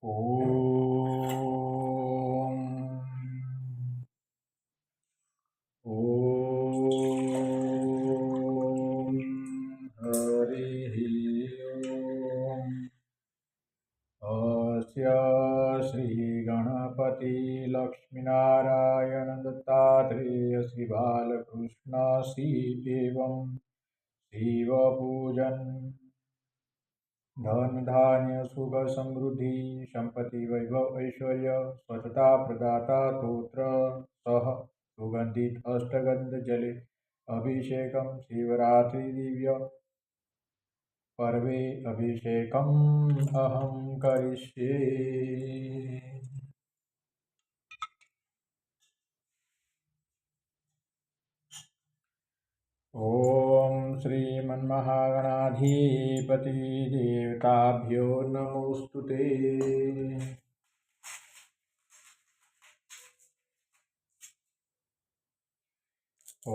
ॐ ॐ हरिः ॐ अस्य श्रीगणपतिलक्ष्मीनारायणदत्तात्रेय श्रीबालकृष्ण श्रीदेवं शिवपूजन् धन धान्य सुख समृद्धि संपत्ति वैभव ऐश्वर्य स्वच्छता प्रदाता तोत्र सह सुगंधित अष्टगंध जले अभिषेकम शिवरात्रि दिव्य पर्वे अभिषेकम अहम करिष्ये। ओम श्रीमन्महागणाधिपति देवताभ्यो नमोस्तुते। ॐ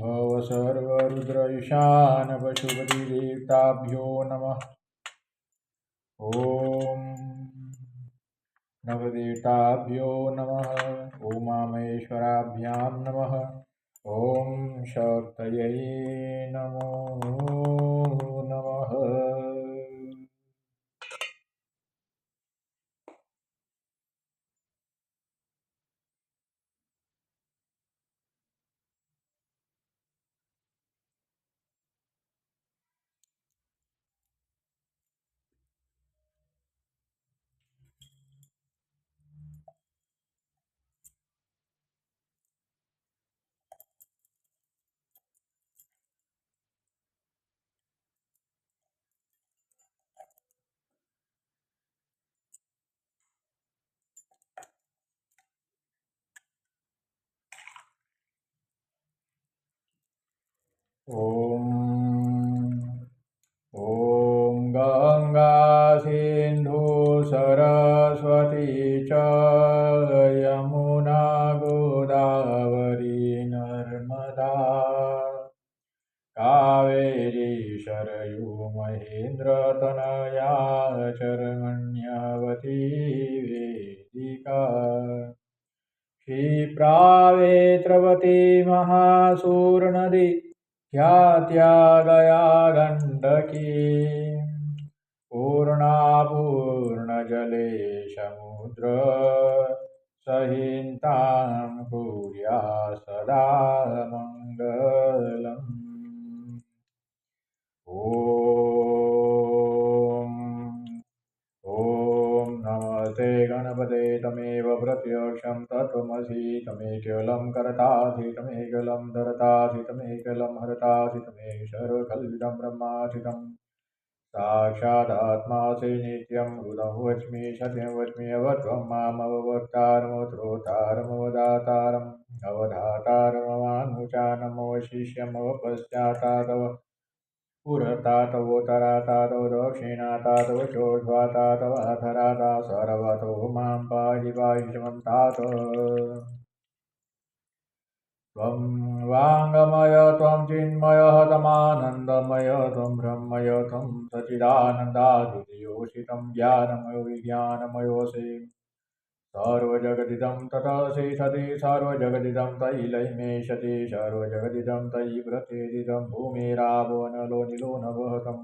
भव सर्वरुद्र पशुपति देवताभ्यो नमः। ॐ नवदेवताभ्यो नमः। उमामहेश्वराभ्यां नमः। ॐ शक्तये नमो नमः। ॐ गंगा सिंधु सरस्वती च यमुना गोदावरी नर्मदा कावेरी शरयू महेन्द्रतनया चर्मण्यवती वेदिका क्षिप्रावेत्रवती महासूर्णदी ख्यात्यागया गण्डकी पूर्णापूर्णजले समुद्र सहितां कुर्या सदा मङ्गलम्। ॐ नमस्ते गणपते तमेव प्रत्यक्षं तत्त्वमसि तमेकेलं कर्तासि तमेकेलं धर्तासि तमेकेलं हर्तासि तमेव सर्वकल्पितं ब्रह्मार्चितं साक्षादात्मासि नित्यं हृदं वच्मि सत्यं वच्मि अवत्वं मामवक्तारमवतरोतारमवदातारम् अवधातारमवानुचानमवशिष्यमवपश्चातादव पुरतातवोत्तरातातव दक्षिणातातव चोर्ध्वातातव अधराता सर्वतो मां पाहि पाहिष्मन्तात। त्वं वाङ्मय त्वं चिन्मयः त्वमानन्दमय त्वं ब्रह्मय त्वं सच्चिदानन्दाद्वितीयोऽसि तं ज्ञानमयो विज्ञानमयोऽसि सर्वजगदिदं ततसि सति सर्वजगदिदं तयि लयिमेषति सर्वजगदिदं तयि प्रत्येदिदं भूमिरावो निलो नभः तं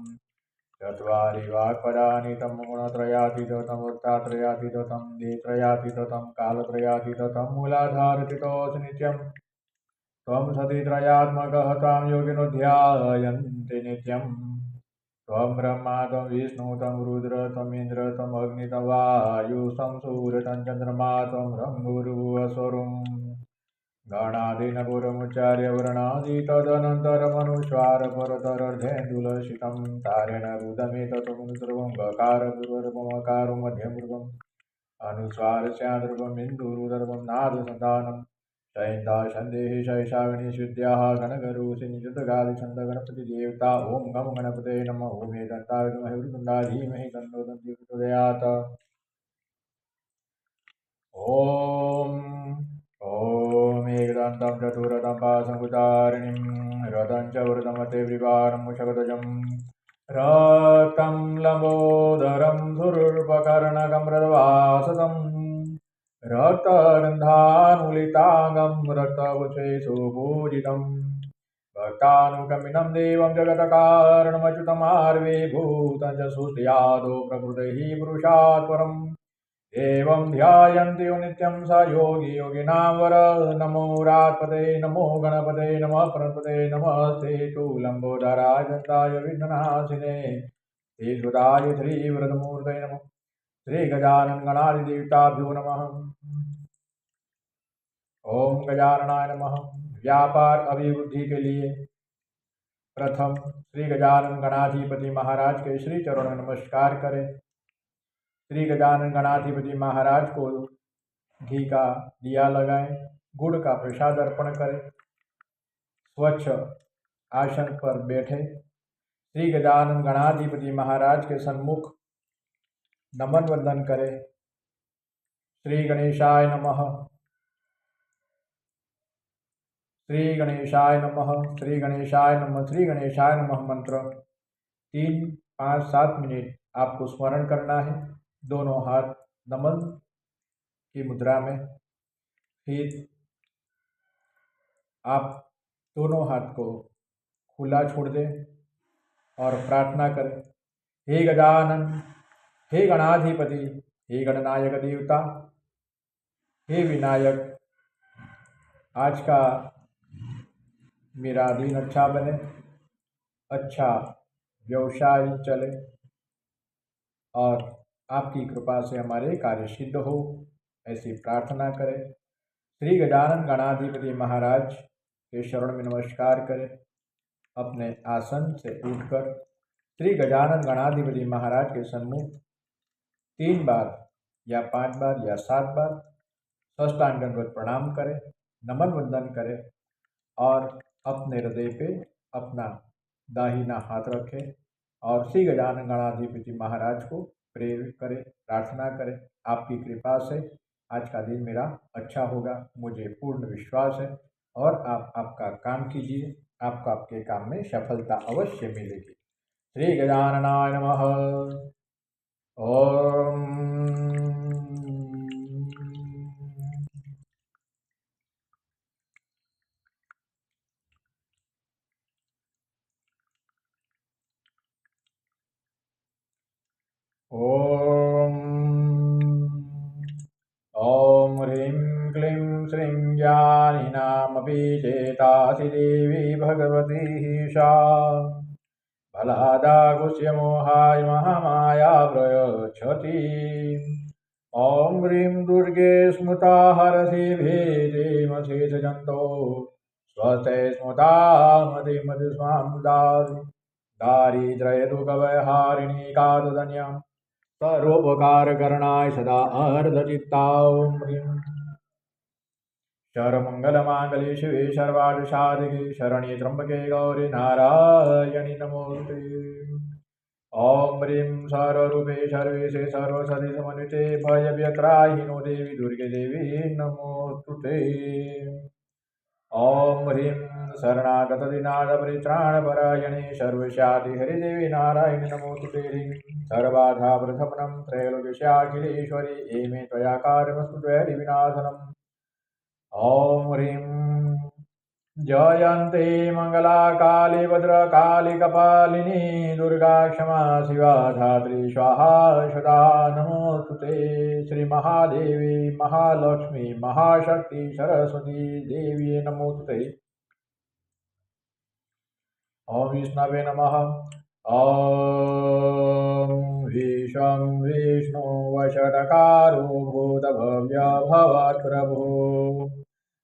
चत्वारि वाक्पदानि तं गुणत्रयातीतं वक्तात्रयातीतं नेत्रयातीतं कालत्रयातीतं मूलाधारतीतोऽसि नित्यं त्वं सतित्रयात्मकः त्वां योगिनो ध्यायन्ति नित्यम् त्वं ब्रह्मा त्वं विष्णु त्वं रुद्र त्वमिन्द्र त्वमग्नि त्वं वायुः त्वं सूर्यः त्वं चन्द्रमा त्वं रङ्गुरुवस्वरुं गणादिनपुरमुच्चार्य व्रणादि तदनन्तरमनुस्वारपरतरर्धेन्दुलसितं तारेण रुदमेतत्त्वं गकारपूर्वरूपमकारो मध्यमृगम् अनुस्वारस्याद्रूपम् इन्दुरुदर्भं नादसन्तानं शयन्ताशन्देहि शैशाग्निशुद्ध्याः गणगरुसिनिषुतगादिछन्दगणपतिदेवता ॐ गं गणपते नमः। ॐ एकदन्ताय विद्महे वक्रतुण्डाय धीमहि तन्नो दन्ति प्रचोदयात्। ॐ एकदन्तं चतुरतं पाशङ्कुचारिणीं रथं च वरदमते विवारं मुषगध्वजं रक्तं लम्बोदरं धुरुपकर्णकं मृद्वासदम् रक्तगन्धानुलिताङ्गं रक्तवचे सुपूजितम् भक्तानुगमिनं देवं जगत्कारणमच्युतमार्वीभूतं च सुस्यादो प्रकृतिः पुरुषात् परम् एवं ध्यायन्ति यो नित्यं स योगी योगिनां वर नमो रात्पते नमो गणपते नमः प्रणपते नमस्ते तु लम्बोदराय दत्ताय विघ्ननाशिने श्रीसुताय श्रीवरदमूर्तये नमः श्रीगजानन गणाधिदेवताभ्यो नमः। ओम गजाननाय नमः। व्यापार अभिवृद्धि के लिए प्रथम श्री गजानन गणाधिपति महाराज के श्री चरणों में नमस्कार करें। श्री गजानन गणाधिपति महाराज को घी का दिया लगाएं, गुड़ का प्रसाद अर्पण करें, स्वच्छ आसन पर बैठे श्री गजानन गणाधिपति महाराज के सन्मुख नमन वंदन करें। श्री गणेशाय नमः, श्री गणेशाय नमः, श्री गणेशाय नमः, श्री गणेशाय नमः मंत्र 3, 5, 7 मिनट आपको स्मरण करना है। दोनों हाथ नमन की मुद्रा में। फिर आप दोनों हाथ को खुला छोड़ दें और प्रार्थना करें। हे गजानन, हे गणाधिपति, हे गणनायक देवता, हे विनायक, आज का मेरा दिन अच्छा बने, अच्छा व्यवसाय चले और आपकी कृपा से हमारे कार्य सिद्ध हो, ऐसी प्रार्थना करें। श्री गजानन गणाधिपति महाराज के शरण में नमस्कार करें। अपने आसन से उठकर श्री गजानन गणाधिपति महाराज के सन्मुख 3 बार या 5 बार या 7 बार साष्टांग दंडवत प्रणाम करें, नमन वंदन करें और अपने हृदय पे अपना दाहिना हाथ रखें और श्री गजानन गणाधिपति महाराज को प्रेरित करें, प्रार्थना करें। आपकी कृपा से आज का दिन मेरा अच्छा होगा, मुझे पूर्ण विश्वास है और आप आपका काम कीजिए, आपको आपके काम में सफलता अवश्य मिलेगी। श्री गजाननाय नमः। ओम ओम ओम ह्रीं क्लीं श्रीं ज्ञानिनामपि चेतासि देवी भगवती सा फलादाकुस्य मोहाय महामाया प्रयच्छति। ॐ ह्रीं दुर्गे स्मृता हरसि भेदे मशेषजन्तो स्वस्ते स्मृता मतिमतिस्वां दारिद्र्यदुःखभयहारिणी कातुदन्यं सर्वोपकारकरणाय सदा अर्धचित्तां ह्रीं सर्वमङ्गलमाङ्गल्ये शिवे सर्वार्थसाधिके शरण्ये त्र्यम्बके गौरी नारायणि नमोऽस्तुते। ॐ ह्रीं सर्वरूपे सर्वेशे सर्वसति समन्विते भयव्यत्राहिनो देवी दुर्गे देवी नमोऽस्तुते। ॐ ह्रीं शरणागतदिनाथपरित्राणपरायणे सर्वस्यादिहरिदेवी नारायणि नमोऽस्तुते। ह्रीं सर्वाधाप्रथमनं त्रैलोक्यस्याखिलेश्वरि एमे त्वया कार्यमस्तु द्वैरिविनाशनम्। ॐ ह्रीं जयन्ते मङ्गलाकाली भद्रकाली कपालिनी दुर्गा क्षमा शिवा धात्री स्वाहा सदा नमोऽस्तुते। श्रीमहादेवी महालक्ष्मी महाशक्ति सरस्वती देवी नमोऽस्तुते। ॐ विष्णवे नमः। ॐ विश्वं विष्णु वषट्कारो भूतभव्य भवत्प्रभुः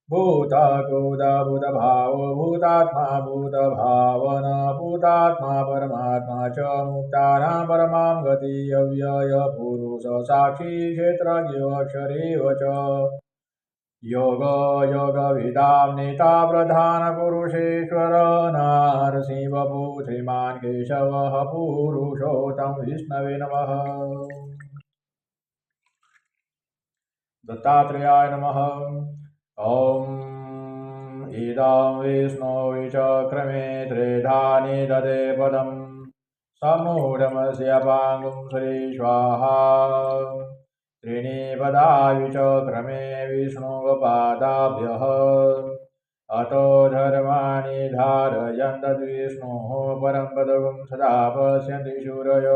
भूतकृतभूतभावो भूतात्मा भूतभावन भूतात्मा परमात्मा च मुक्तानां परमां गति अव्ययपुरुष साक्षी क्षेत्रज्ञ अक्षरेव च योग योगविदां नेता प्रधानपुरुषेश्वर नारसिंहवपु श्रीमान् केशवः पुरुषोत्तम विष्णवे नमः। दत्तात्रेयाय नमः। ॐ इदं विष्णोः चक्रमे त्रिधानि ददे पदं समूढमस्य पाङ्गुं श्री स्वाहा त्रीणि पदानि च क्रमे विष्णुपादाभ्यः अतो धर्माणि धारयन्तद्विष्णोः परं पदं सदा पश्यन्ति शूरय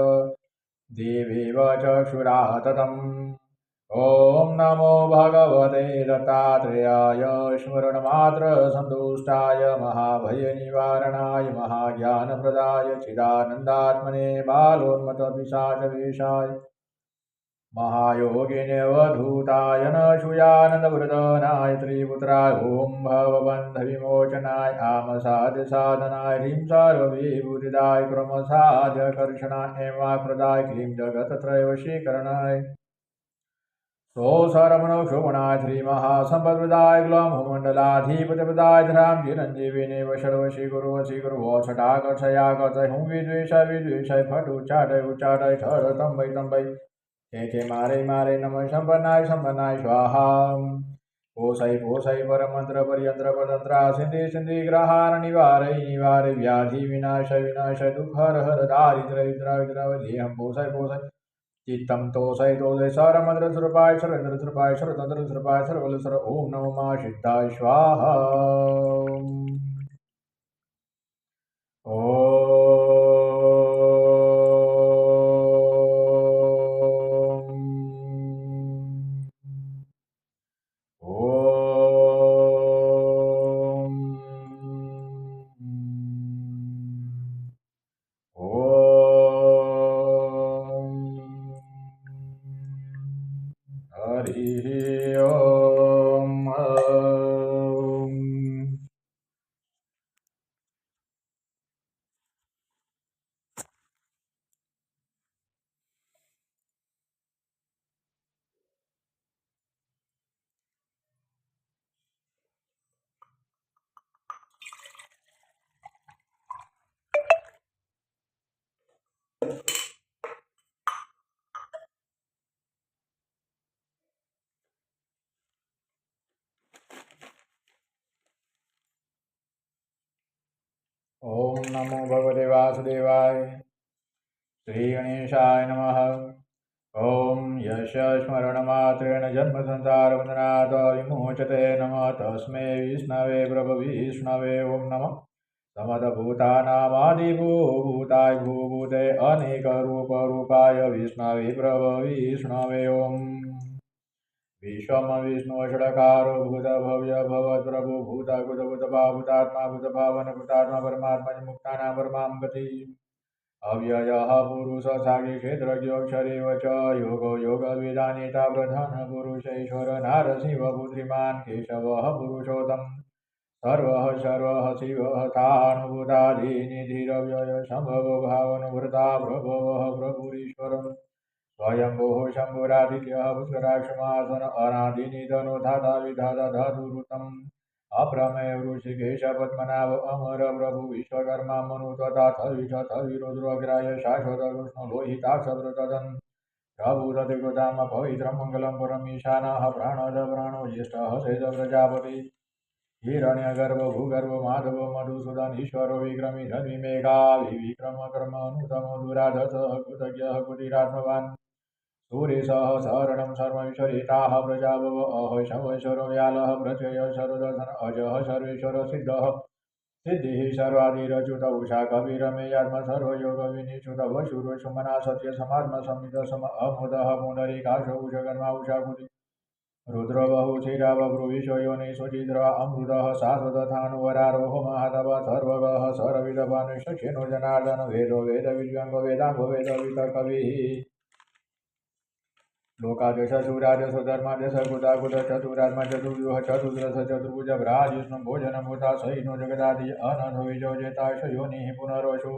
देवीव चक्षुराः ततम् ॐ नमो भगवते दत्तात्रेयाय स्मरणमात्रसन्तुष्टाय महाभयनिवारणाय महाज्ञानप्रदाय चिदानन्दात्मने बालोन्मत्तपिशाचवेशाय महायोगिन्यवधूताय नशूयानन्दवृदनाय त्रिपुत्राय ॐ भवबन्धविमोचनाय आमसाध्यसाधनाय ह्रीं सर्वविभूतिदाय क्रमसाध्यकर्षणाय वाक्प्रदाय क्लीं जगत्त्रयवशीकरणाय सोऽसरमणोक्षुगुणाय श्रीमहासम्पद्प्रदाय ग्लौममण्डलाधिपतिप्रदाय धरां चिरञ्जीविनेव सर्वशीकुर्वशीकुर्वोषटाकर्षयाकर्षय हुं विद्वेषाय फटुच्चाटय उच्चाटय ठर तम्बै के मारे नमः सम्पन्नाय स्वाहा पोषै परमन्त्र पर्यन्त्र परतन्त्रा सिद्धि ग्रहार निवारय व्याधि विनाश दुःखहर दारिद्र्यविद्राविद्रावधेयं पोषै चित्तं तोषै सरमन्त्रस्वरूपाय सर्वेन्द्रस्वरूपाय सर्वतन्त्रस्वरूपाय सर्वबलस्वर ॐ नमो मा सिद्धाय स्वाहा ॐ नमो भगवते वासुदेवाय श्रीगणेशाय नमः ॐ यस्य स्मरणमात्रेण जन्मसंसारबन्धनात् विमुच्यते नमः तस्मै विष्णवे प्रभविष्णवे ॐ नमः समदभूतानामादिभूताय भूभूते अनेकरूपरूपाय विष्णवे प्रभविष्णवे ॐ विश्वम विष्णु षडकारो भूतभव्य भवत्प्रभु भूतकृतभूतभावुतात्मा भूतभावन भूतात्मा परमात्मा मुक्तानां परमां गति अव्ययः पुरुष साक्षी क्षेत्रज्ञोऽक्षरेव च योगो योगवेदानेता प्रधान पुरुषेश्वर नारसिंहपुत्रीमान् केशवः पुरुषोत्तम सर्वः शिवः तानुभूतादिनिधिरव्यय सम्भवो भावनुभृता प्रभवः प्रभुरीश्वरम् स्वयंभुः शम्भुरादित्यः पुष्कराक्षमासन अनादिनिधनो धाता विधाता धातुरुतम् अप्रमेय ऋषिकेश पद्मनाभ अमर प्रभु विश्वकर्मा मनु तथा थविरुद्रग्राय शाश्वत कृष्ण लोहिताक्ष प्रतदन् प्रभुतदिगुदाम पवित्रं मङ्गलं परमीशानः प्राणद प्राणो ज्येष्ठः शेष प्रजापति हिरण्यगर्भ भूगर्भ माधव मधुसूदन ईश्वरो विक्रमी धन्वी मेघा विक्रम कर्म अनुतमो दुराधसः कृतज्ञः कुटिरात्मवान् सूर्यसह शरणं सर्वैश्वरिताः प्रजाभव अहशवैश्वरो व्यालः प्रत्यय सर्वदर्शन अजः सर्वेश्वर सिद्धः सिद्धिः सर्वादिरच्युत उषा कविरमेयात्म सर्वयोग विनिश्चित वशुरो सुमना सत्य समात्म समित सम अमुदः पुनरिकाशो उषकर्मा उषाकुति रुद्र बहु क्षीरावभ्रुविश्व योनि सुचिद्र अमृतः शाश्वतथानुवरारोह महातव सर्वगः सर्वविदभानुष्यक्षेणो जनार्दन वेदो वेद विद्वांगो वेदांगो वेद वितकविः लोकादेश चतुरादेश धर्मादेश कुदाकुद चतुरात्मा चतुर्व्यूह चतुर्दश चतुर्भुज भ्राजिष्णु भोजन भूता सहिनो जगदादि अनंत विजोजेताश योनिः पुनरोषु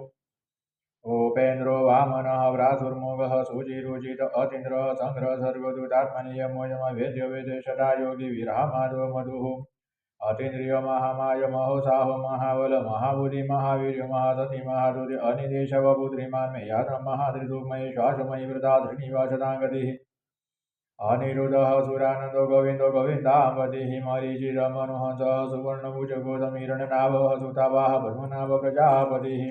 उपेन्द्रो वामनः व्रातुर्मोघः सुचिरुचित अतीन्द्रः चन्द्रः सर्वदूतात्मनीयमोयमवेद्य वेदेशदा योगी विरामादो मधुः अतीन्द्रिय महामाय महोत्साहो महाबल महाबुद्धि महावीर्य महासती महादुर्य अनिदेशव पुत्रीमान् मे यात्रं महाधृतुमयी श्वासमयी वृथा धृणीवासदाङ्गतिः अनिरुद्धः सुरानन्दो गोविन्दो गोविन्दाम्बतिः मरीचिरमनुहंसः सुवर्णभुज गौतमीरणनाभः सुतावाह पद्मनाभ प्रजापतिः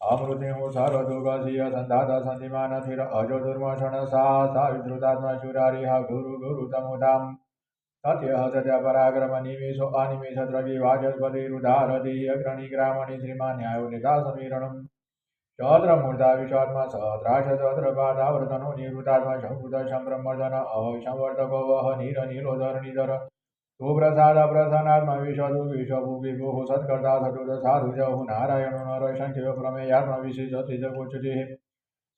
अमृतिं सर्वदुर्गसीय सन्धात सन्धिमान थिर अजो दुर्मषण सा विद्रुतात्मा शुरारिह गुरु गुरुतमुदाम् सत्य सत्य पराक्रम निमेषो अनिमेष द्रवी वाचस्पतिरुदारधि अग्रणी ग्रामणि श्रीमान न्यायो निधा समीरणम् चौद्रमूर्धा विश्वात्मा सहस्राश सहस्रपादावर्तनो निवृतात्मा शंभुत संभ्रमर्दन अशंवर्तको वह नीर नीलोधर निधर सुप्रसाद प्रसन्नात्मा विश्वदु विश्वभु विभुः सत्कर्ता सतुत साधु जहु नारायणो नर संख्य प्रमेयात्मा विशिष्ट सिद्धकुच्युतिः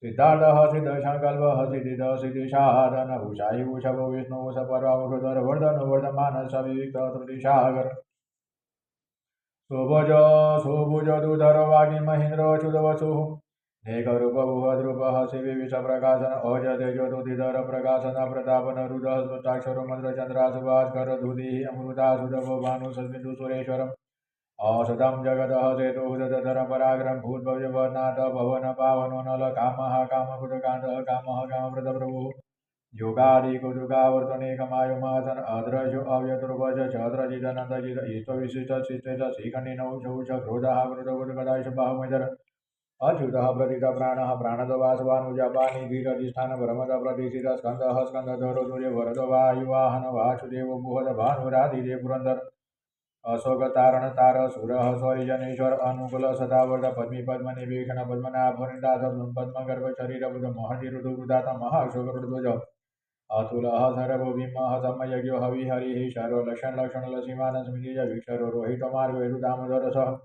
सिद्धार्थः सिद्धसंकल्पः सिद्धिदः सिद्धिसाधन भूषायि भूषभो विष्णुः सपर्वामुषधर वर्धनो वर्धमान सविविक्त त्रुटिसागर सुभुज सुभुज दुधर वागी महेन्द्र अच्युतवसुः नेकरूपभुवद्रूपः शिवि विषप्रकाशन अज तेजोदुधिधर प्रकाशन प्रतापन रुदः स्पष्टाक्षरो मन्त्रचन्द्रासुभास्कर धुधिः अमृतासुधभो भानुसद्बिन्दु सुरेश्वरम् औषधं जगतः सेतुः दधर पराक्रम भूतभव्यवनाथ भवन पावनो नल कामः कामकृतकान्तः कामः कामप्रदप्रभुः योगादिकुतुकावर्तनेकमायुमासन अद्रजो अव्यतुर्वच चद्रजिदनन्दजिद ईश्वविशिष्ट शिष्टेश श्रीखण्डिनौ चौच क्रोधः क्रोधकुतकदाश बाहुमेधर अच्युतः प्रथित प्राणः प्राणदवासवानुजपानि धीरधिष्ठान भ्रमद प्रतिष्ठित स्कन्दः स्कन्दधरो सूर्य वरद वायुवाहन वासुदेव बुहद भानुराधिदेव पुरन्दर अशोकतारण तार सुरः स्वरिजनेश्वर अनुकूल सदावर्त पद्मी पद्मनिवेक्षण पद्मनाभनिदास पद्मगर्भ शरीरबुध महति ऋतुवृदात महाअशोकरुध्वज अतुलः सर्वभीमः समयज्ञो हविहरिः शर्वलक्षणलक्षणलसीमान स्मृतिज वीक्षरो रोहितमार्गेरुदामोदरसः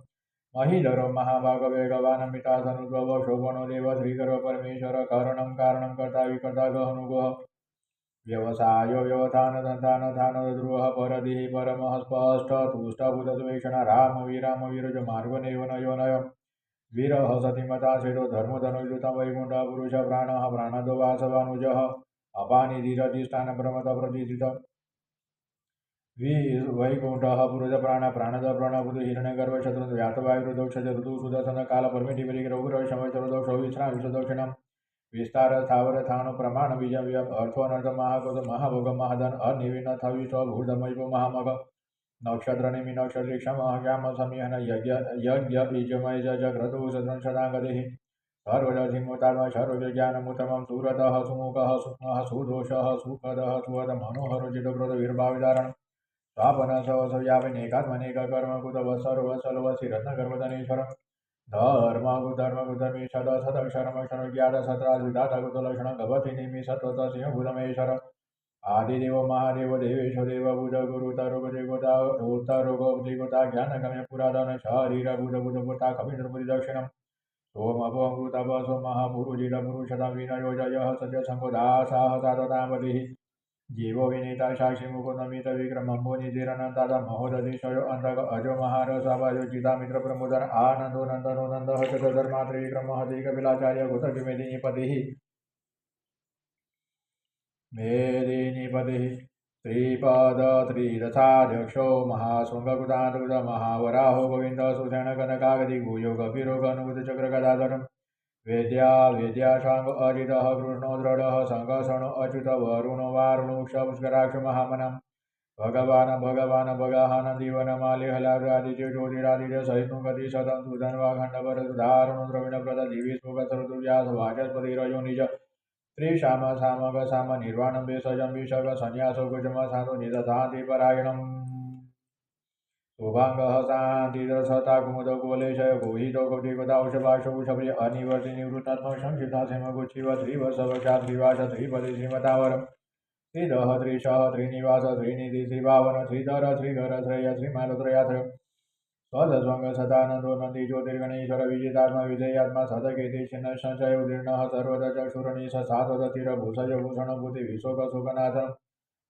महीधरो महाभागवेगवानमितासनुद्भव शोभनो देव श्रीकरो परमेश्वर कारणं कारणं कर्ता विकर्ता गहनुगः व्यवसायो व्यवधान दन्तान धान ध्रुवः परदिः परमः स्पष्ट तुष्टभूतसुवेक्षण राम विरज मार्ग नयो नय वीरः सतीमता सेतो धर्मधनुर्युतं वैकुण्ठ पुरुष प्राणः प्राणदो वासवानुजः अपानि धीरधिष्ठान प्रमद प्रतिष्ठित वैकुण्ठः पुरुष प्राण प्राणद प्रणभूत हिरण्यगर्भ शत्रु व्यातवायुर्दोक्ष ऋतु सुदर्शन काल परमिति परिग्रह संवत्सरदोक्ष विश्राम विश्वदक्षिणम् विस्तार स्थावर थाणु प्रमाण बीजम अर्थोनर्थ महाकोद महाभोग महाधन अनिविन थविष्ट भूर्धमैव महामग नक्षत्र निमि नक्षत्र क्षम श्याम समीहन यज्ञ बीजमय जग्रतु सदृं सदागतिः सर्वजसिमुतात्मा सर्वज्ञानमुत्तमं सुरतः सुमुखः सूक्ष्मः सुदोषः सुखदः सुहद मनोहरो जितक्रोध वीरभाविधारण स्वापन सवसव्यापिनेकात्मनेक कर्म कुतवत्सर्वसलवसिरत्नगर्भधनेश्वरम् धर्मगुधर्मी सद सदक्षरमक्षर ज्ञात सत्राजुदात गुतलक्षण गभति निमि सत्वत सिंह भूतमेश्वर आदिदेव महादेव देवेश्वर देव बुध गुरु तरुग देवता उत्तरुग देवता ज्ञानगम्य पुराधन शरीर बुध बुध पुता कविन्द्रपुरी दक्षिणम् सोमभूतभ सोमः पुरुजित पुरुषता विनयो जयः सत्य संकोदासाह ताततामतिः जीवो विनीता साक्षी मुकुंदमित विक्रमंबो निधिरनंता महोदधिशयो अंतक अजो महारसावायो चिता मित्र प्रमुदर आनंदो नंदनो नंद चतुर्धर्मा त्रिविक्रम हति कपिलाचार्य मेदिनीपतिः त्रिपद त्रिदशाध्यक्षो महाशृंगकृतान्तुद महावराहो गोविंद सुषेण कनकागति भूयो गभीरो गनुगुत चक्र गदाधरम् वेद्याशांग अजितः कृष्णो दृढ़ः संघर्षणो अच्युत वरुणो वारुणोक्ष पुष्कराक्ष महामनम् भगवान भगाहन दीवन मालिहलादित्य ज्योतिरादित्य सहिष्णु गति सदं सुधन्वाखंडवर सुधारणो द्रविण प्रद दिवि स्मुख सरतुर्यास वाचस्पति रजो निज त्रिशाम सामग साम निर्वाणं भेषजं विषग संन्यासो गुजम साधु निदधाति परायणम् शुभांगः शान्तिरसता कुमुदो गोलेशय गोहितो कौटिकतावशभाषभूषप्रिय अनिवर्ति निवृत्तात्मक संक्षिप्ता सेमगुच्छिव त्रिवत्सवक्षा त्रिवास त्रिपदि श्रीमतावरम् त्रिदह त्रिशः त्रिनिवास त्रिनिधि श्रीभावन श्रीधर श्रीधर श्रेय श्रीमालत्रयात्र स्वदस्वंग सदानंदो नंदी ज्योतिर्गणेश्वर विजितात्मा विजयात्मा सदकेति छिन्न संशय उदीर्णः सर्वदा चक्षुरणीश सात्वत तिरभूषय भूषण भूति विशोक सुखनाथम्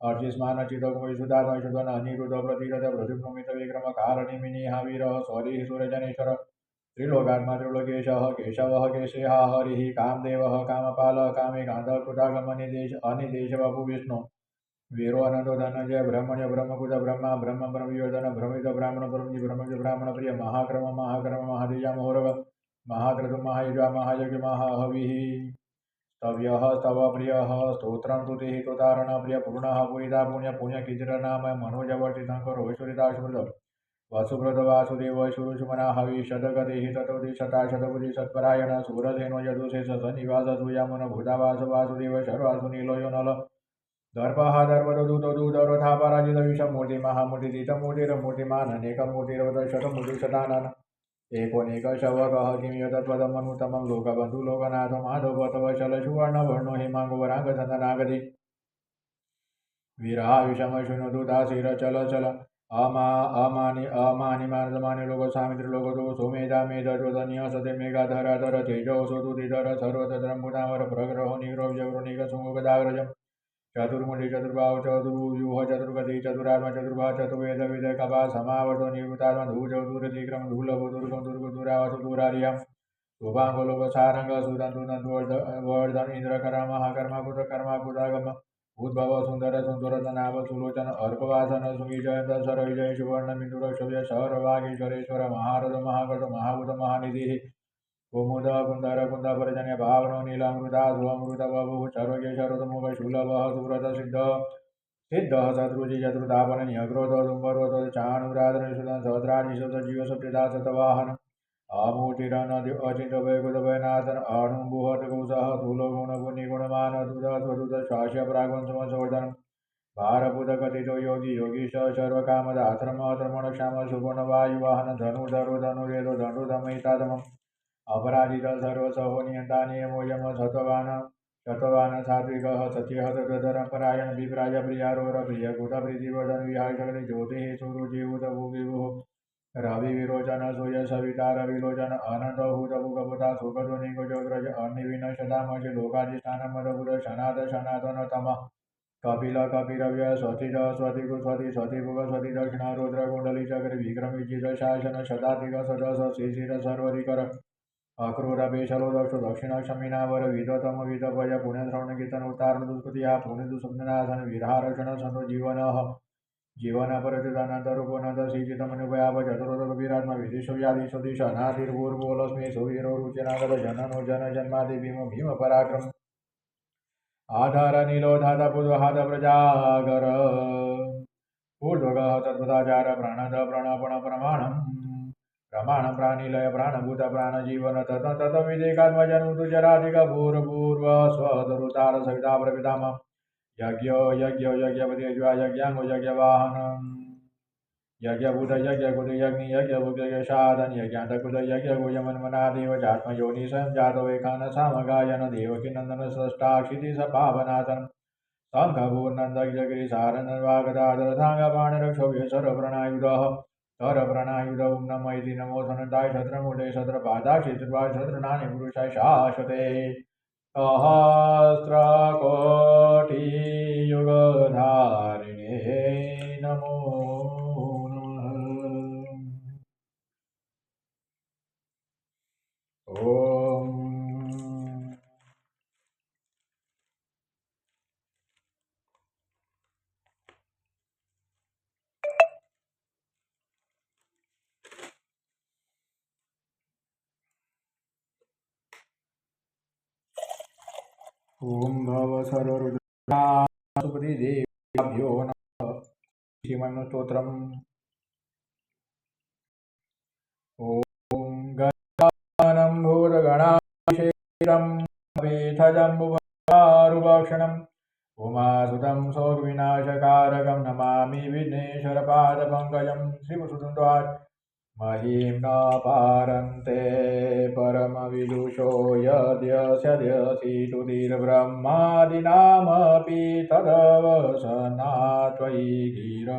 अर्चिस्मान चिदुदान अनिरुद्ध प्रतिरथ प्रद्युम्नमित विक्रम कारणिमिनिहा वीरः स्वरिः सूर्यजनेश्वर त्रिलोकात्मा त्रिलोकेशः केशवः केशेहा हरिः कामदेवः कामपालः कामिकान्तः कृतागमनिदेश अनिदेश बभु विष्णु वीरो अनंतो धनंजय ब्रह्मण्य ब्रह्मकुद ब्रह्मा ब्रह्म ब्रह्मयोधन भ्रमित ब्राह्मण ब्रह्मज ब्राह्मण प्रिय महाक्रम महादेजा मोहरव महाक्रतु महायुजा महायज्ञ महाहविः स्तव्यः स्तव प्रियः स्तोत्रं स्तुतिः तुतारण प्रिय पूर्णः पुरिता पुण्य पुण्य किचिर नाम मनोजवर्ति शंकर ऐश्वरिता स्मृत वसुव्रत वासुदेव शुरुषुमना हवि शतगतिः ततोति शता शतबुद्धि सत्परायण सुरथेनो यदुषे सनिवास सुयामुन भूतावास वासुदेव शर्वासु नीलो यो नल दर्पः दर्पदूतो पराजित विषमूर्ति महामूर्तिदितमूर्तिरमूर्तिमान् अनेकमूर्तिरवदशतमूर्तिशतानन् एकोनेक शवकः किं यतत्पदमनुत्तमं लोकबन्धु लोकनाथ माधवतवशल सुवर्णवर्णो हेमाङ्गवराङ्गचन्दनागति वीरः विषम शृणोतु दासीर चल चल अमानि मानसमानि लोक सामित्र लोक दो सोमेधा मेधोदन्य सते मेघाधराधर तेजो सोतुधिधर सर्वतत्रम्बुदावर प्रग्रहो निग्रह जगृनिक सुमुखदाग्रजम् चतुर्मुखी चतुर्बाहु चतुर्व्यूह चतुर्गति चतुरात्मा चतुर्भा चतुर्वेद विद कपा समावर्तो निवृतात्मा धूज दूरतिक्रम धूलभो दुर्गम दुर्गुरावसु दूरार्यम शुभांगो लोक सारंग सुदंतु वर्धन इंद्रकर्म महाकर्मा कुतकर्मा उद्भव सुंदर सुंदरतनाभ सुलोचन अर्कवासन सुगी जयंत सर विजय सुवर्ण बिंदुर शव्य सर वागीश्वरेश्वर महारथ महाकट महाभूत महानिधि कुमुद कुंदर कुंद पर्जन्य भावनो नीलामृता सुअमृत बभु सर्वज्ञ शरदमुख शूलभः सुव्रत सिद्धः शत्रुजि शत्रुतापन न्यग्रोध दुम्बरोध चाणुराधन सुदन सहस्राणि जीव सप्तदा शतवाहन आमूर्तिरनदि अचिंत वैकुतभयनाथन अणुबुहत कुशः स्थूलगुणगुणिगुणमान दुध स्वदुत शास्य प्रागवंशमसवर्धन भारभूत कथितो योगी योगीश सर्वकामदाश्रम अत्रमण क्षाम सुगुण वायुवाहन धनुर्धरो धनुर्वेदो दंडुदमयितातमम् अपराजित सर्वसहो नियंता नियमो यम शतवान सात्विकः सत्यः तदधर परायण विप्राय प्रियारोर प्रियकुत प्रीतिवर्धन विहाय सकले ज्योतिः सुरुचिभूत भूविभुः रवि विरोचन सूर्य सविता रविलोचन अनंत भूतभुगभूता सुखध्वनिगोजोग्रज अन्निविनशतामशि लोकाधिष्ठान मदभूत सनातन तम कपिल कपिरव्य स्वतिद स्वतिगु स्वतिभुग स्वति दक्षिण रुद्र कुंडली चक्र विक्रम विजित शासन शताधिक सदस शिशिर सर्वधिकर अक्रूर बेशलो दक्षो दक्षिण क्षमीनावर विदतम विदभय पुण्यश्रवण कीर्तन उत्तारण दुष्कृतिया पुण्य दुष्मनाशन विरहारक्षण संतो जीवन परचिदानंदरूपोनंद श्रीचितमनुपयाव चतुरोदक विरात्मा विदिशो व्याधिशो दिश अनादिर्भूर्भुवलक्ष्मी सुवीरो रुचिरागत जननो जन जन्मादि भीम पराक्रम आधार नीलोधात पुजहात प्रजागर ऊर्ध्वगः तद्भुताचार प्राणद प्रणपण प्रमाणं प्राणिलय प्राणभूत प्राणजीवन तत विदेकात्मजनुतु जराधिक भूर्भूर्व स्वदरुतार सविता प्रपितामह यज्ञपति यज्ञांगो यज्ञवाहन यज्ञभूत यज्ञकुत यज्ञ यज्ञभुक्त यज्ञसाधन यज्ञातकुत यज्ञगो यमन्मनादेव जात्मयोनि स्वयं जातो एकान सामगायन देवकी नंदन सष्टाक्षिति सपावनाथन शंखभूर्नंद गिरिसारन वागदाधर धांगपाणिरक्षोभ्य सरप्रणायुध ओं नम इति नमो सनताय छत्रमूर्ते छत्रपादाक्षि छत्रनानि पुरुषाय शाश्वते सहस्रकोटियुगधारिणे नमो नमः। ओम भव सर्वरुद्रासुपतिदेव्यो नमः। श्रीमन्स्तोत्रम् ओम गजाननं भूतगणाभिषेकं वेथजम्बुवारुभक्षणम् उमासुतं शोकविनाशकारकं नमामि विघ्नेश्वरपादपङ्कजं श्रीमुसुतुन्द्वार महिं न पारन्ते परमविदुषो यद्यस्यद्यसितुतिर्ब्रह्मादीनामपि तदवसना त्वयि गिर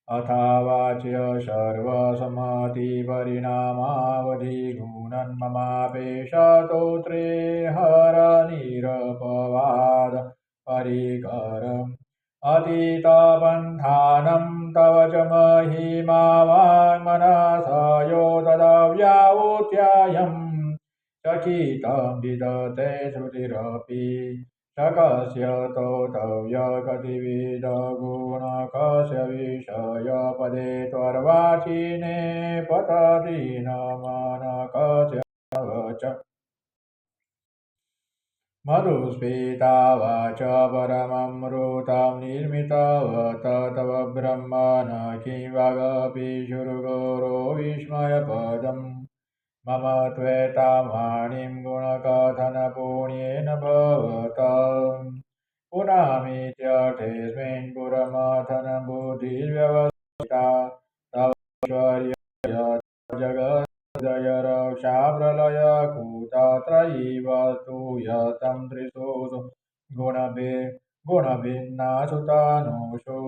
अथावाच्य सर्वसमाधिपरिणामावधिगुणन्ममापेशतोत्रे हरनिरपवाद परिकरम् अतीतपन्थानं तव च महिमावाङ्मनसयो तदव्यावोत्यायं चकितं विदते श्रुतिरपि शकस्य तोतव्यकतिविदगुणकस्य विषयपदे त्वर्वाचीने पतति न मनकस्य च मधुस्फीता वाच परममृतं निर्मितवत तव ब्रह्मण किं वागपीशुर्गौरो विस्मयपदम् मम त्वेतावाणीं गुणकथनपुण्येन भवता पुनामीत्यर्थेऽस्मिन् पुरमथनबुद्धिर्व्यवसिता तव जगदय रक्षा प्रलयकूटत्रयी वस्तु यतं त्रिषु गुणभिन्नासुतानुषु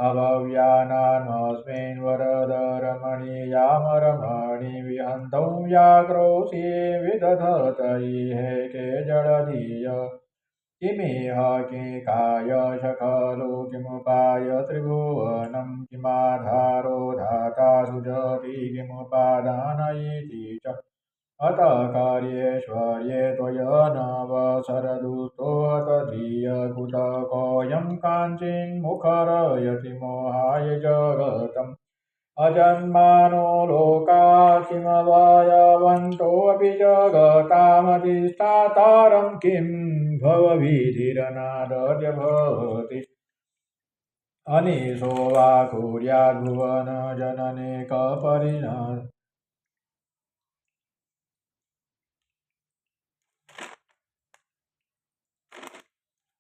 अभव्यानामस्मिन् वरद रमणीयामरमणि विहन्तौ व्याघ्रोऽसि विदधत इहे के जडधिय किमिह किकाय सकलो किमुपाय त्रिभुवनं किमाधारो धाता सुजति किमुपादान इति च अतः कार्येश्वर्ये त्वयनवसरदुस्तोऽत धिय कुतकोऽयं काञ्चिन्मुखरयति मोहाय जगतम् अजन्मानो लोका किमवयवन्तोऽपि जगतामधिष्ठातारं किं भवविधिरनादर्य भवति अनीशो वा कुर्याद्भुवनजनने कपरिणः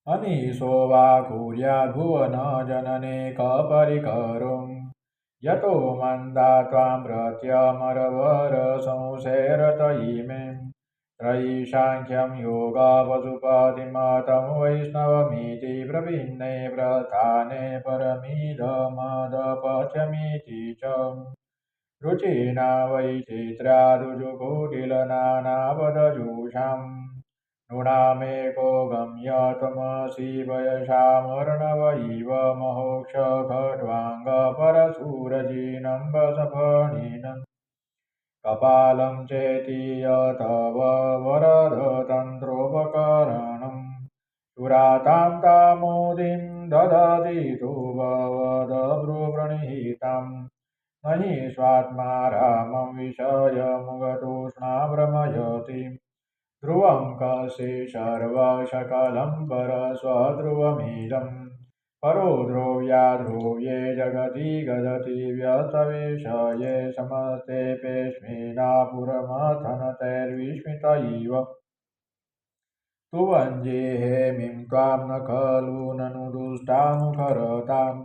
अनीशो वा कुर्याद्भुवनजनने कपरिकरुम् यतो मन्दा त्वां प्रत्यमरवर संसेरत इमे त्रयीसाङ्ख्यं योगा पशुपतिमतं वैष्णवमिति प्रभिन्ने प्रस्थाने परमिदमदपथ्यमिति च रुचिना वैचित्र्यादुजुकुटिलनानापदजूषाम् नृणामेको गम्यतमसि वयसामर्णव इव महोक्षखड्वाङ्गपरशूरजिनं वसफणिनं कपालं चेति यतव वरदतन्त्रोपकरणं सुरातां तामोदिं ददति तु भवदभ्रुप्रणीताम् न हि स्वात्मा रामं विषयमुगतोष्णा भ्रमयति ध्रुवं कस्य सर्वसकलं परस्वध्रुवमिदम् परो ध्रुव्याध्रुव्ये जगति गदति व्यस्तविषये समस्तेऽप्यस्मिन्नापुरमथनतैर्विस्मित इव तु वञ्जेहेमिं त्वां न खलु ननु दुष्टामुखरताम्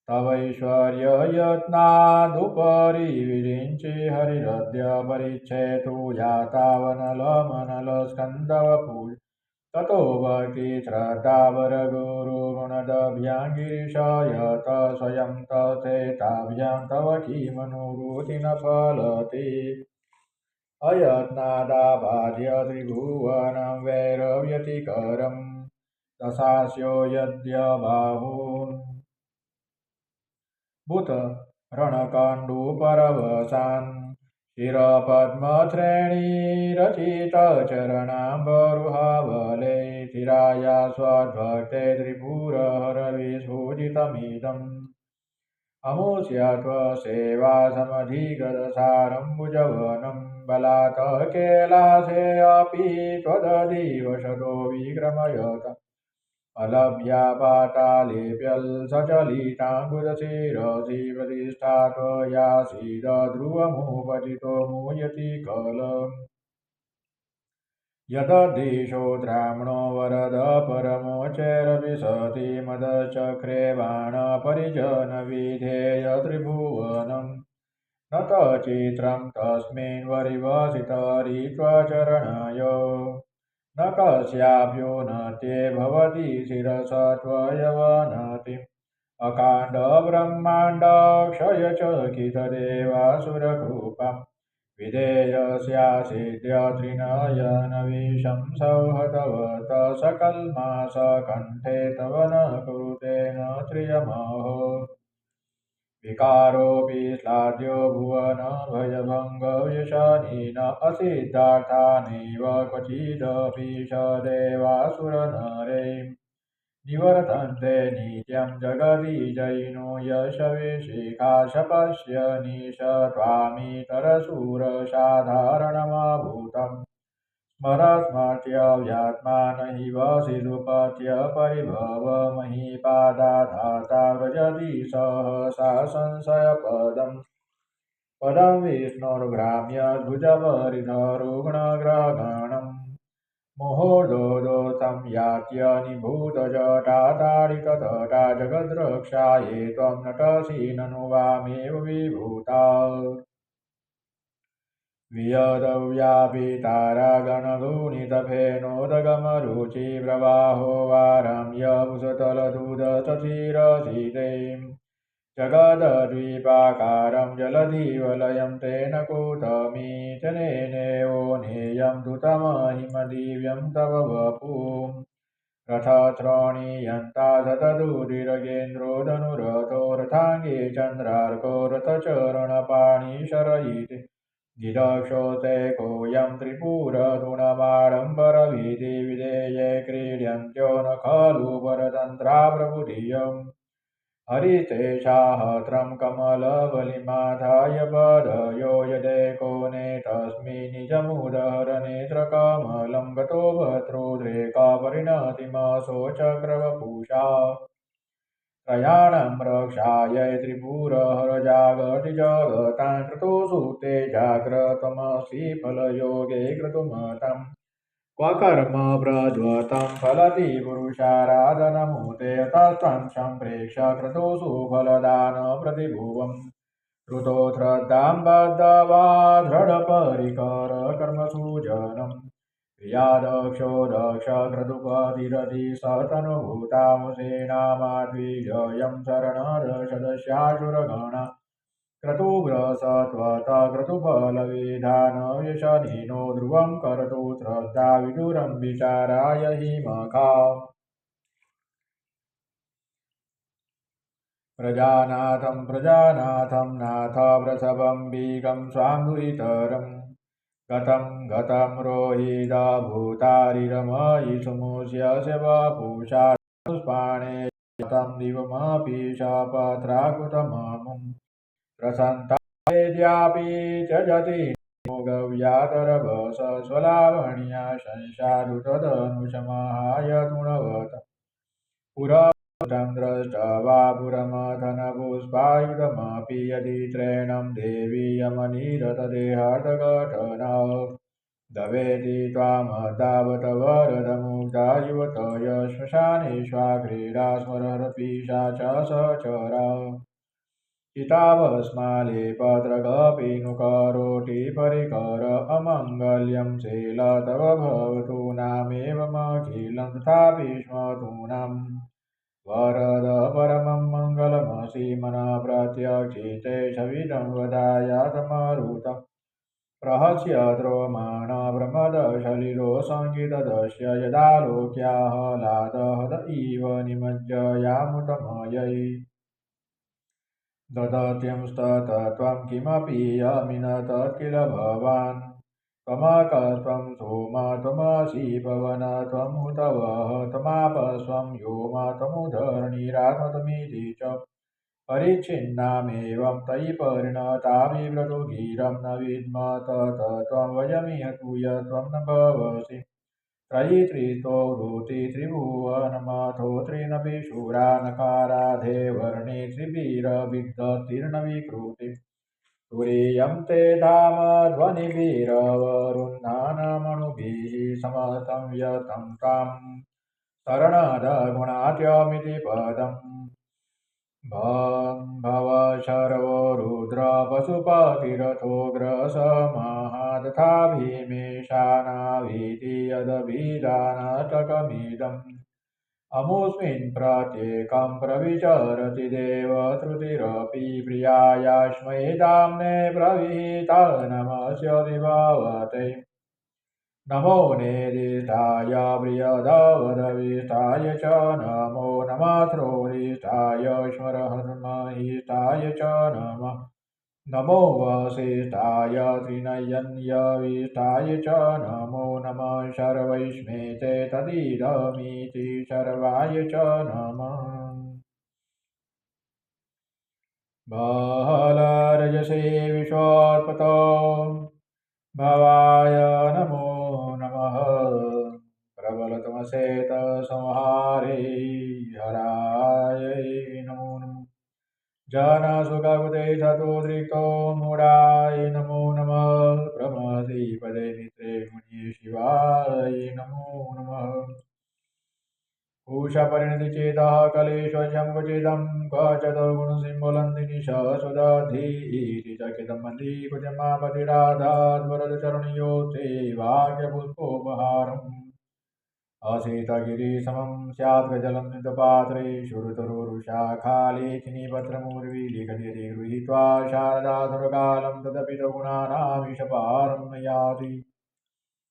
तवैश्वर्ययत्नादुपरि विरिञ्चि हरिरद्य परिच्छेतु यातावनलमनलस्कन्दवपुः ततो भक्ति श्रद्धावरगुरुगुणदभ्यां गिरिशयत स्वयं तथेताभ्यां तव किमनुभूति न फलति अयत्नादाबाध्य त्रिभुवनं वैरव्यतिकरं दशास्यो यद्य बाहून् भूत रणकण्डूपरवशान् शिरपद्मश्रेणीरचितचरणाम्बरुहावले चिराया स्वद्भक्ते त्रिपुरहरविस्फुजितमिदम् अमुष्य त्वसेवासमधिगतसारम्भुजवनं बलात् कैलासेऽपि त्वदधिवशतो विक्रमयत अलभ्या पातालेऽप्यल्सचलिताङ्कुरशिरसि प्रतिष्ठा त्वयासीद ध्रुवमुपचितो मुयति कलम् यदधीशो द्राह्मणो वरद परमोचैरविशति मदचक्रे बाणपरिजनविधेय त्रिभुवनम् न तचित्रं तस्मिन् वरिवसितरित्वचरणाय न कस्याप्युन्नते भवति शिरसा त्वयवनतिम् अकाण्डब्रह्माण्डक्षयचकितदेवासुरकृपां विधेयस्यासीद्य त्रिनयनविशं सौहतवत सकल्मासकण्ठे तव न कुरुते न त्रियमहो विकारोऽपि श्लाघ्यो भुवन भयभङ्गव्यसनेन असिद्धार्थानेव क्वचिदपि स देवासुरनरे निवर्तन्ते नित्यं जगति जैनो यशविशिखाशपश्य निश त्वामितरशूरसाधारणमभूतम् स्मरस्मर्त्य व्यात्मान हि वसिदुपत्य परिभव महीपादाधाता व्रजति सहसा संशयपदम् पदं विष्णोर्भ्राम्य भुजपरिधरुग्णग्रहगणम् मुहुर्दोदोतं यात्य निभूतजटाताडिततटा जगद्रक्षायै त्वं नटसि ननु वामेव विभूता वियदव्यापितारागणगुणितफेनोदगमरुचिप्रवाहो वारं यमुसतलदुदशशिरसिते जगद्द्वीपाकारं जलधिवलयं तेन कूतमीचनेनेवो नेयं धृतमहिमदिव्यं तव वपुः रथश्रोणीयन्ता सतदुरिरगेन्द्रो धनुरथो रथाङ्गे चन्द्रार्को रथचरणपाणिशरयिते गिरक्षोतेकोऽयं त्रिपुरतुणमाडम्बरभीतिविधेये क्रीड्यन्त्यो न खलु परतन्त्रा प्रभुधियम् हरितेशाहत्रं कमलबलिमाधाय पदयो यदेको नेतस्मिन् निजमुदहरनेत्रकमलं गतो भर्तृद्रेकपरिणतिमशोचक्रवपुषा त्रयाणां रक्षायै त्रिपुरहरजागर्ति जगतां क्रतोषु ते जाग्रतमसि फलयोगे क्रतुमतम् क्व कर्म प्रज्वतं फलति पुरुषाराधनमुते तस्तं सम्प्रेक्ष्य क्रतोषु फलदानप्रतिभुवम् ऋतो श्रद्धां बद्धवा दृढपरिकर कर्मसु जनम् प्रियादक्षो दक्ष क्रतुपतिरति सतनुभूतामुसेनामाद्विजयं शरणदशदस्यासुरगण क्रतुव्रसत्वत क्रतुफलविधानव्यसनिनो ध्रुवं करतु श्रद्धा विदुरं विचाराय हि मखा प्रजानाथं नाथ वृषभं बीगं स्वां दुहितरम् गतं रोहितभूतारिरमयि सुमुष्यस्य वपुषा पुष्पाणे तं दिवमपि शपथ्राकृतममुम् प्रसन्ताद्यापि त्यजति गव्यातरभस स्वलावण्या शंसादुतदनुशमहाय तुणवत पुरं द्रष्ट्वा पुरमथनपुष्पायुधमपि यदि त्रैणं देवी यमनिरतदेहार्धघटन दवेति त्वामदावत वरदमुग्धा युवतय श्मशानेष्वा क्रीडा स्मररपिशाच सचरा चितावस्मालेपत्रगपिनुकरोटिपरिकर अमङ्गल्यं शैल तव भवतु नामेवमखिलं तथापि स्मतूनां वरद परमं मङ्गलमसि मनः प्रत्यक्षिते सविदं वदाय तमरुतं प्रहस्य द्रोमाण ब्रह्मदशलिलो सङ्गीतदस्य यदालोक्याह्लादहद इव निमज्जयामुतमयै ददत्यंस्ततत्त्वं किमपि अमिनतत् किल भवान् त्वमकस्त्वं सोम त्वमसि पवन त्वं हुतवः त्वमापस्त्वं व्योम त्वमुधरणिरात्मतमिति च परिच्छिन्नामेवं तयि परिणता बिभ्रतो गिरं न विद्म तत्त्वं वयमिह तूय त्वं न भवसि त्रयीत्रितो वृति त्रिभुवनमथो त्रिनपि शूरा नकाराधे वर्णे त्रिभिरभिद्धिर्नविकृति तुरीयं ते धाम ध्वनिभिरवरुन्धानमणुभिः समतं यतं तां शरणदगुणात्यमिति पदम् भव शर्वो रुद्र पशुपतिरथोग्रसमः तथा भीमेशानाभीति यदभिधानतकमिदम् अमुस्मिन् प्रत्येकं प्रविचरति देवश्रुतिरपि प्रियायास्मै दाम्ने प्रविहिता नमस्य दिवावते नमो नेदिष्ठाय प्रियदवदविष्ठाय च नमो नमः श्रोणिष्ठाय स्मरहन्महिष्ठाय च नमः नमो वसिष्ठाय त्रिनयन्यविष्ठाय च नमो नमः शर्वैष्मेते तदिदमिति शर्वाय च नमः बहलरजसे विश्वोत्पतौ भवाय नमो नमः तमसेत संहारे हराय नमो नमः। जनसुखकृते चतुर्दृक्तो मूढाय नमो नमः। प्रमदीपदे नित्रे मुनिये शिवाय नमो नमः। उषापरिणतिचेतः कलेश्वरं क्वचिदं क्वचित् गुणसिंहलन्दिनी ससुदधीरिचकितं मन्दीकुजमापतिराधाद्वरदचरणयो ते वाक्यपुष्पोपहारम् असितगिरिसमं स्यात् गजलं नितपात्रे शुरुतरुरुषाखालेखिनीपत्रमुर्वी गृहीत्वा शारदासुरकालं तदपि गुणानामीशपारं न याति।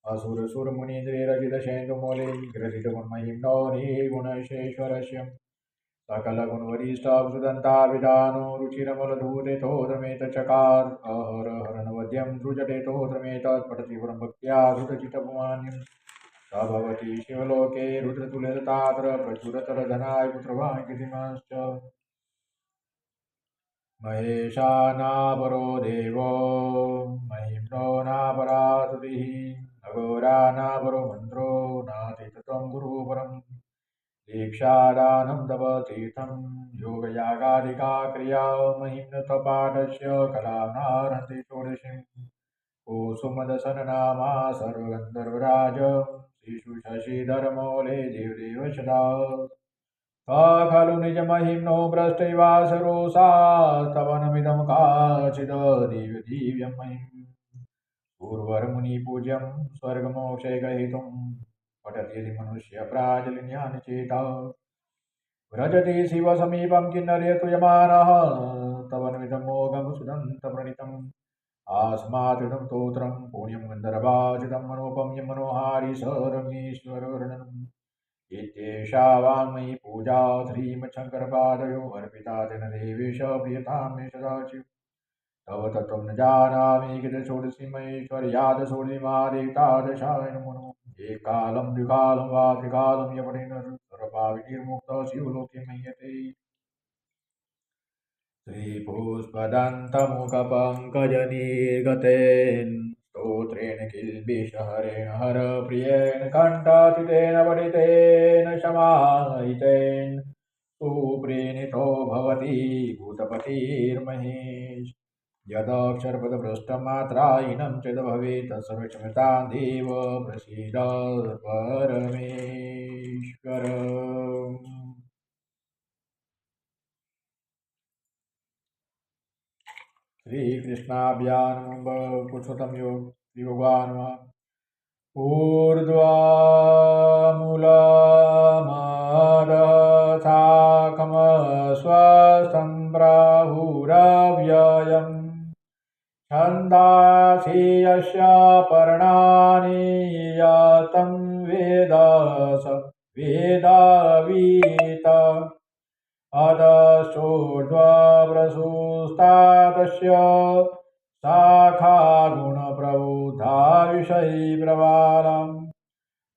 असुरसुरमुनीन्द्ररचितशेन्दुमूले ग्रथितगुणमहिम्नो निर्गुणशेश्वरस्य सकलगुणवरिष्ठाभुसुदन्ताभिधानो रुचिरमलधूतेतोत्रमेतचकार अहर हरनवद्यं सृजटेतोत्रमेतत् पुरं भक्त्या धृतचित्तपुमान्यं स भवति शिवलोके रुद्रतुल्यतात्र प्रचुरतरधनाय पुत्रवान् कृतिमाश्च महेशानापरो देवो महिम्नो नापरा स्तुतिः अघोरानापरो मन्त्रो नातितत्वं गुरुपरं दीक्षादानं तपतीर्थं योगयागादिका क्रिया महिम्नतपाठस्य कलानारन्ति षोडशीं कुसुमदशननामा सर्वगन्धर्वराज शिशु शशिधरमौले देवदेव सदा खलु निजमहिम्नो भ्रष्टैवासरोषास्तवनमिदं काचिददिव्यं महिम् पूर्वर्मुनिपूज्यं स्वर्गमोक्षैकहितुं पठति यदि मनुष्यप्राजलिन्यानि चेता व्रजति शिवसमीपं किन्नर्यतु यमानः तवनमिदं मोघं सुदन्तप्रणीतम् आस्मादिदं स्तोत्रं पुण्यं गन्धर्वाचितं मनोपम्यं मनोहारि स रमेश्वरवर्णनम् इत्येषा वाङ्मयी पूजा श्रीमच्छङ्करपादयो अर्पिता तेन देवेश प्रियतां मे सदाशिव तव तत्त्वं न जानामि षोडशी महेश्वर्याद षोडशी महादेवतादशाय नमो नमः। एककालं द्विकालं वा त्रिकालं यपठेन सर्वपापविनिर्मुक्तः शिवलोके मह्यते। श्रीपुष्पदन्तमुखपङ्कजनिर्गतेन स्तोत्रेण किल्बिषहरेण हरप्रियेण कण्ठातीतेन पठितेन समाहितेन सुप्रीणितो भवति भूतपतिर्महेश यदक्षरपदभ्रष्टमात्राहीनं चेद भवेत् तत्सर्वक्षम्यतां देव प्रसीद परमेश्वर। श्रीकृष्णाभ्यां पुरुषोत्तम योग श्री भगवान ऊर्ध्वमूलमदशाखमस्वस्थं प्राहुरव्ययम् छन्दांसि यस्य पर्णानि यतं वेद स वेदवित् अधश्चोर्ध्वप्रसूस्तादस्य शाखा गुणप्रबुद्धा विषयप्रवालम्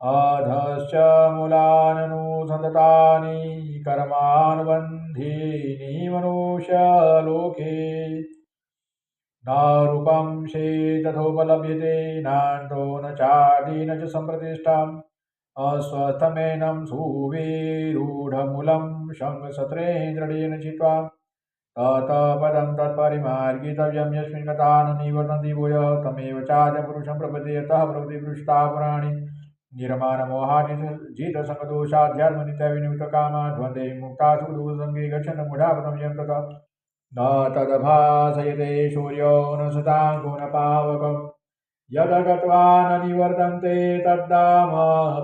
अधश्च मूलाननुसन्ततानि कर्मानुबन्धीनि मनुष्यलोके न रूपं शेतथोपलभ्यते नान्तो न चादि न च सम्प्रतिष्ठाम् अस्वस्थमेनं सुविरूढमूलं शङ्खसत्रेन्द्रणेन चित्वा ततपदं तत्परिमार्गितव्यं यस्मिन् गता न निवर्तन्ति भूयः तमेव चाद्य पुरुषं प्रपद्ये यतः प्रकृतिपृष्ठा पुराणि निर्माणमोहाजितसङ्गदोषाध्यात्मनित्यविनिवृत्तकामा द्वन्द्वे मुक्ता सुखदुःखसङ्गे गच्छन् मूढापदं यं ततः न तदभासयते सूर्यो न शताङ्को न पावकम् यद गत्वा न निवर्तन्ते तद्धाम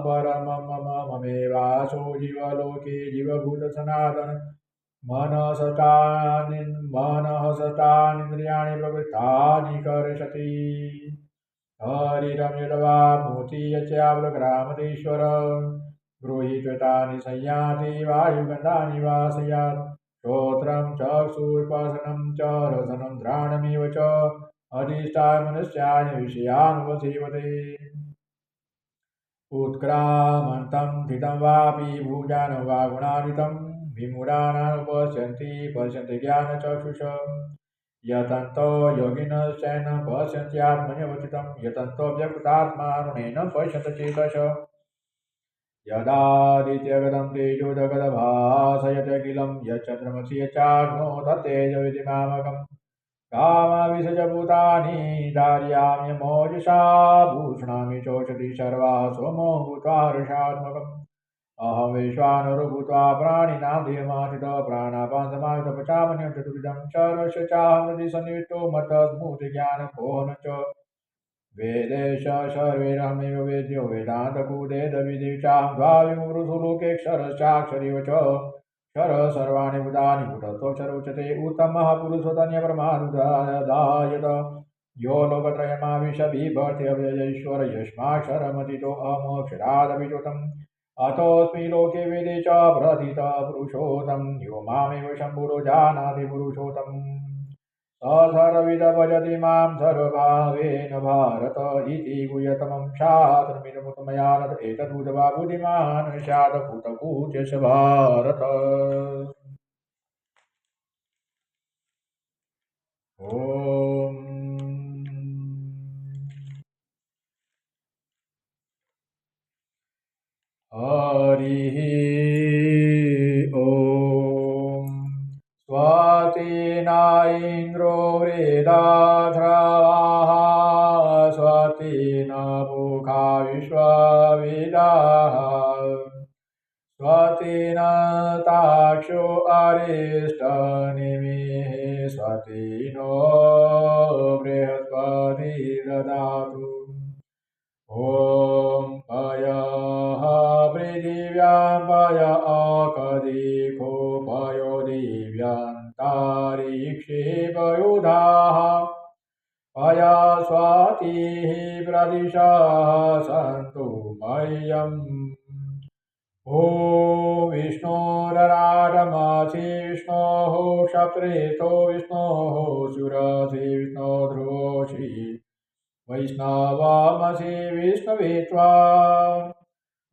परमं ममेवासो जीवलोके जीवभूतसनातन मनः सष्टानीन्द्रियाणि प्रवृत्तानि कर्षति हरिरं यद्वाप्नोति यच्चाप्तग्रामतीश्वर गृहीत्वतानि संयाति वायुगन्धानि वासयात् श्रोत्रं चक्षुर्स्पर्शनं च रसनं घ्राणमिव च अधिष्ठाय मनुष्याय विषयानुपसेवते उत्क्रामन्तं स्थितं वापि भुजानं वा गुणान्वितं विमूढानानुपश्यन्ति पश्यन्ति ज्ञानचक्षुषा यतन्तो योगिनश्चैनं पश्यन्त्यात्मन्यवस्थितं यतन्तो व्यक्तात्मानुनैनं पश्यन्ति चेतसः यदादित्यगतं तेजो जगद्भासयत्यखिलं यच्चन्द्रमसि यच्चाग्नो तत्तेजो मामकम् कामाविषज भूतानि धारयाम्यमोजसा भूषणामि चोषधि सर्वा सोमो भूत्वा ऋषात्मकम् अहं वैश्वानरो भूत्वा प्राणिनां देहमाश्रितः प्राणापानसमायुधः पचामन्यं चतुर्विधं सर्वस्य चाहं हृदि सन्निविष्टो मत्तस्मृतिज्ञानपोहनं च वेदेश सर्वैरहमेव वेद्यो वेदान्तकुदेदविदेव चाहं द्वाविमुरुषु लोकेक्षरश्चाक्षरिव च क्षर सर्वाणि भूतानि भूतत्वक्षरोचते उत्तमः पुरुषोतन्यपरमानुदायत यो लोकत्रयमाविश बिभर्त्यव्ययैश्वर यस्माक्षरमतितो अहमक्षरादभिचोतम् अतोऽस्मि लोके वेदे च प्रथितः पुरुषोत्तम यो मामेव शम्भुरो जानाति पुरुषोत्तम स सर्वविद भजति मां सर्वभावेन भारत इति गुह्यतमं शास्त्रमिदमुत्तमया नत एतदुदवा बुद्धिमान् स्यात् कुतकुचेश भारत। ॐ हरिः ॐ स्वस्तिना इन्द्रो वृद्धश्रवाः स्वस्तिना पूषा विश्ववेदाः स्वस्तिनस्तार्क्ष्यो अरिष्टनेमिः स्वस्तिनो बृहस्पतिर्दधातु। ॐ पयः पृथिव्यां पय अकदिखो पयो दिव्यान्तरिक्षे पयोधाः पय स्वातिः प्रदिशः सन्तु मह्यम्। ॐ विष्णोरराटमसि विष्णोः क्षत्रेस्थो विष्णोः सुरसि विष्णो ध्रुवोषि वैष्णवामसि विष्णवे त्वा।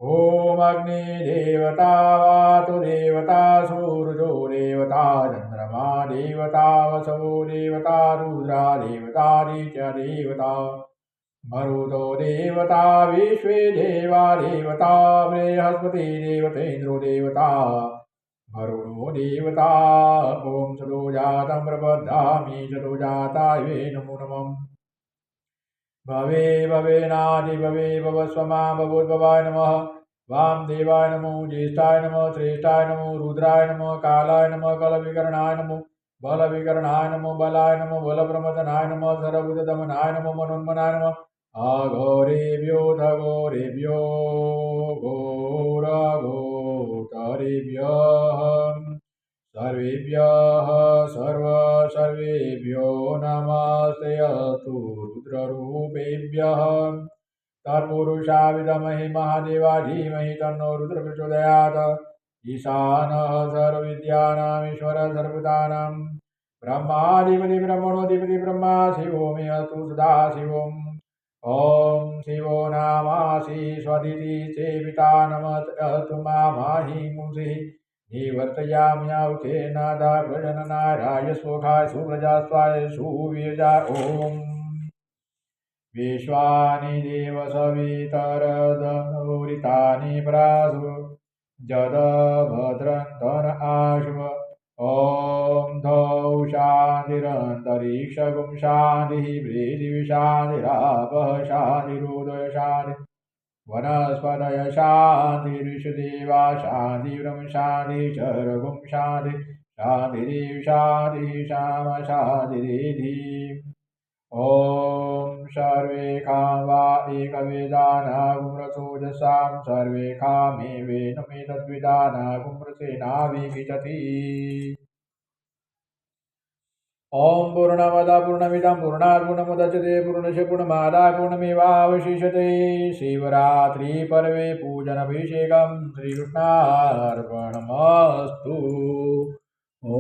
ॐ अग्निदेवता वातु देवता सूर्यो देवता चन्द्रमा देवता वसवो देवता रुद्रा देवतादित्य देवता मरुतो देवता विश्वे देवा देवता बृहस्पति देवतेन्द्रो देवता वरुणो देवता। ॐ सदोजातं प्रबध्नामि सदोजाताय नमो नमः। भवे भवेनादि भवे भवस्वमा भवोद्भवाय नमः। वामदेवाय नमो ज्येष्ठाय नमः श्रेष्ठाय नमो रुद्राय नमः कालाय नमः कलविकरणाय नमो बलविकरणाय नमो बलाय नमो बलप्रमदनाय नमः सर्वभूतदमनाय नमो मनोन्मनाय नमः। अघोरेभ्यो घोरेभ्यो घोरघोतरेभ्यः सर्वेभ्यः सर्वेभ्यो नमस्ते अस्तु रुद्ररूपेभ्यः। तत्पुरुषा विद्महे महादेवा धीमहि तन्नो रुद्र प्रचोदयात्। ईशानः सर्वविद्यानामीश्वरः सर्वभूतानां ब्रह्माधिपति ब्रह्मणोऽधिपति ब्रह्मा शिवो मे अस्तु सदाशिवम्। ॐ शिवो नामासि स्वधिति सेविता नमस्तु माहि मुंसिः निवर्तयाम्यावखे नादा प्रजननाय स्वखाय सुप्रजास्वाय सुवीर्या। ॐ विश्वानि देव सवितरदनुरितानि प्रासु जदभद्रं धन आशुव। ॐ धौ शान्तिरन्तरिक्षगुं शान्तिः पृथिवी शान्तिरापः शान्तिरुदय शान्तिः वनस्पतय शान्तिरिषदेवा शान्तिर्ब्रह्म शान्तिः चरगुं शान्तिः शान्तिरेव शान्तिः श्याम शान्तिरेधि। ॐ सर्वे कामा एकवेदानागुम्रसोजसां सर्वे कामेवेनमेतद्विदानागुम्रसेनाभिविशति। ॐ पूर्णमदः पूर्णमिदं पूर्णात् पूर्णमुदच्यते पूर्णस्य पूर्णमादाय पूर्णमेवावशिष्यते। शिवरात्रि पर्वे पूजनाभिषेकं श्रीकृष्णार्पणमस्तु। ॐ